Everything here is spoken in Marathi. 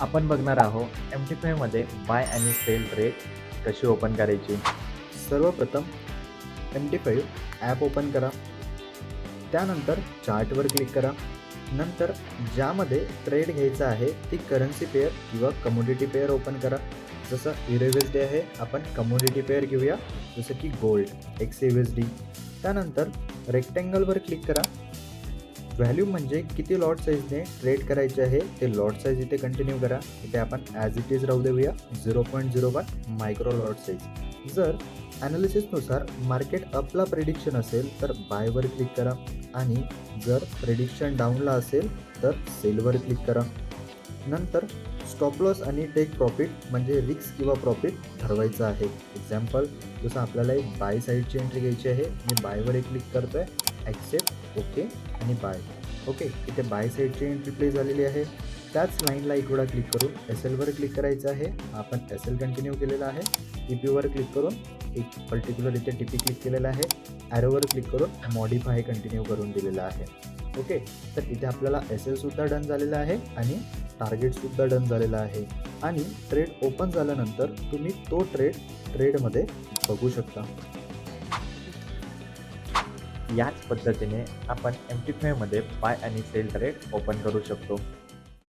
आपण बघणार आहोत MT5 मध्ये बाय आणि सेल ट्रेड कशी ओपन करायची. सर्वप्रथम MT5 ॲप ओपन करा. त्यानंतर चार्टवर क्लिक करा. नंतर ज्यामध्ये ट्रेड घ्यायचा आहे ती करन्सी पेअर किंवा कमोडिटी पेअर ओपन करा. जसं USD आहे, आपण कमोडिटी पेअर घेऊया, जसं की गोल्ड XUSD. त्यानंतर रेक्टँगलवर क्लिक करा. व्हॅल्यू म्हणजे किती लॉट साईजने ट्रेड करायचे आहे ते लॉट साईज इथे कंटिन्यू करा. इथे आपण ॲज इट इज राहू देऊया 0.01 मायक्रो लॉट साईज. जर ॲनालिसिसनुसार मार्केट अपला प्रेडिक्शन असेल तर बायवर क्लिक करा आणि जर प्रेडिक्शन डाऊनला असेल तर सेलवर क्लिक करा. नंतर स्टॉप लॉस आणि टेक प्रॉफिट म्हणजे रिस्क किंवा प्रॉफिट ठरवायचं आहे. एक्झाम्पल जसं आपल्याला एक बाय साईडची एंट्री घ्यायची आहे, मी बायवर एक क्लिक करतो आहे, ॲक्सेप्ट, ओके आणि बाय. ओके, इथे बाय साईडची एंट्री प्ले झालेली आहे. त्याच लाईनला एक वेळा क्लिक करून SLवर क्लिक करायचं आहे. आपण SL कंटिन्यू केलेला आहे. TPवर क्लिक करून एक पर्टिक्युलर इथे TP क्लिक केलेला आहे. ॲरोवर क्लिक करून मॉडिफाय कंटिन्यू करून दिलेला आहे. ओके, तर इथे आपल्याला SLसुद्धा डन झालेला आहे आणि टार्गेटसुद्धा डन झालेला आहे. आणि ट्रेड ओपन झाल्यानंतर तुम्ही तो ट्रेडमध्ये बघू शकता. याच पद्धतीने आपण MT5 मध्ये बाय आणि सेल ट्रेड ओपन करू शकतो.